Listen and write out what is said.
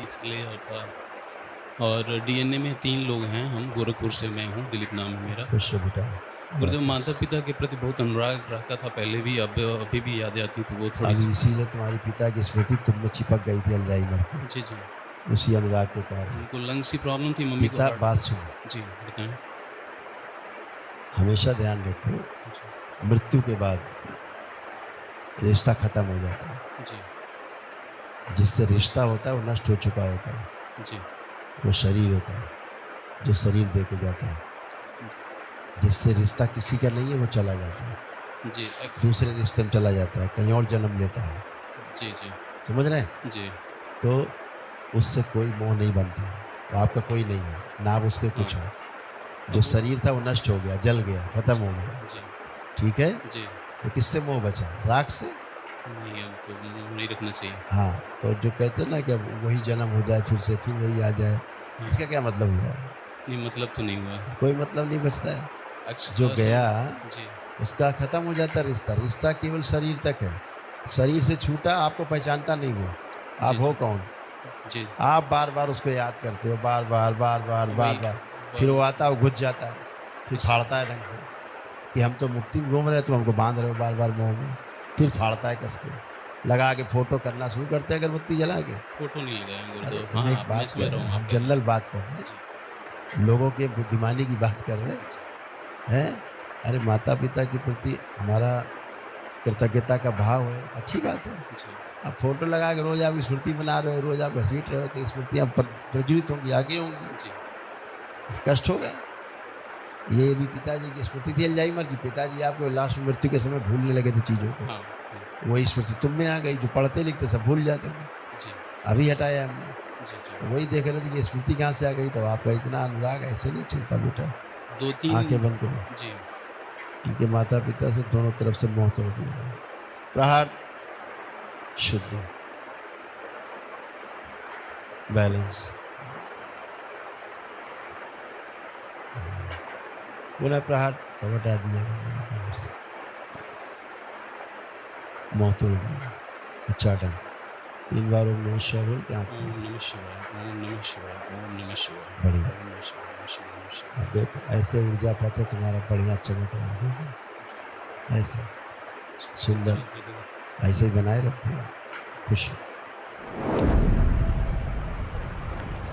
इसलिए होता। और डीएनए में 3 लोग हैं हम, गोरखपुर से मैं हूँ, दिलीप नाम है मेरा। खुश हो बेटा। गुरुदेव वापस माता-पिता के प्रति बहुत अनुराग रहता था पहले भी, अब अभी भी यादें आती तो वो अभी थोड़ी-सी। इसीलिए तुम्हारे पिता की स्मृति तुम में चिपक गई थी अल्जाइमर की, जी, जी। उसी अनुराग के कारण। उनको लंग्स की प्रॉब्लम थी, मम्मी को पिता हार्ट। बात सुनो, जी, बताएँ? हमेशा ध्यान रखो, जी, मृत्यु के बाद रिश्ता खत्म हो जाता है। जी, जिससे रिश्ता होता है वो नष्ट हो चुका होता है। जी, वो शरीर होता है जो शरीर दे के जाता है। जिससे रिश्ता किसी का नहीं है वो चला जाता है, जी, दूसरे रिश्ते में चला जाता है, कहीं और जन्म लेता है। जी, जी, समझ रहे हैं? जी, तो उससे कोई मोह नहीं बनता, वो आपका कोई नहीं है, ना आप उसके हाँ, कुछ हो। जो अब शरीर था वो नष्ट हो गया, जल गया, खत्म जी, हो गया। जी, ठीक है? जी। तो किससे मोह बचा? राख से। नहीं, अब तो मुँह नहीं रखना चाहिए। हाँ, तो जो कहते हैं ना कि अब वही जन्म हो जाए फिर से, फिर वही आ जाए, हाँ, इसका क्या मतलब हुआ? नहीं मतलब तो नहीं हुआ। कोई मतलब नहीं बचता है। जो असल। गया जी, उसका खत्म हो जाता है रिश्ता। रिश्ता केवल शरीर तक है। शरीर से छूटा, आपको पहचानता नहीं वो। जी, आप हो जी, कौन? जी। आप बार-बार उसको याद करते हो, बार-बार, बार-बार, वही बार-बार। फिर वो ब आता है, वो घुस जाता है, फिर इस फाड़ता है ढंग से कि हम तो मुक्ति में घूम रहे हैं, तुम हमको बाँध रहे हो बार-बार मोह में। फिर इस फाड़ता है कस के, लगा के फ़ोटो करना शुरू करते हैं अगरबत्ती जला के। फ़ोटो नहीं लगाया अरे, गुरुदेव। मैं हाँ, एक अब मैं बात समझ कह रहा रहे हूँ हैं, आप हम कह रहे जनरल हैं। बात कर रहे हैं, जी, लोगों की बुद्धिमानी की बात कर रहे हैं। जी, हैं? अरे माता-पिता के प्रति हमारा कृतज्ञता का भाव है, अच्छी बात है। जी, आप फ़ोटो लगा के रोज़ आप स्मृति बना रहे हो, रोज़ आप घसीट रहे हो, तो स्मृतियाँ प्रज्वलित होंगी, आगे होंगी, जी, कष्ट होगा। ये भी पिताजी की स्मृति थी अल्जाइमर की, पिताजी आपको लास्ट में मृत्यु के समय भूलने लगे थे चीज़ों को। हाँ, हाँ, वही स्मृति तुम में आ गई, जो पढ़ते-लिखते सब भूल जाते थे। जी, अभी हटाया हमने। जी, जी। तो वही देख रहे थे कि स्मृति कहाँ से आ गई, तो आपका इतना अनुराग ऐसे नहीं चलता बेटा। 2-3। आँखें बंद करो। जी, इनके माता-पिता से दोनों तरफ से मोह तोड़ दिया गया। प्रहार शुद्ध, बैलेंस। पुनः प्रहार सब हटा दिया गया। मोह तोड़ दिया। उच्चाटन 3 बार ओम नमः शिवाय बोल के आँख ओम खोलो। नमः शिवाय, ओम नमः शिवाय, ओम नमः शिवाय, बढ़िया। ओम नमः शिवाय, नमः शिवाय, नमः शिवाय। अब देखो ऐसे ऊर्जा पथ है तुम्हारा, बढ़िया चमक रहा है, देखो जी, ऐसे जी, सुंदर। गुरुदेव। ऐसे ही बनाए रखो, खुश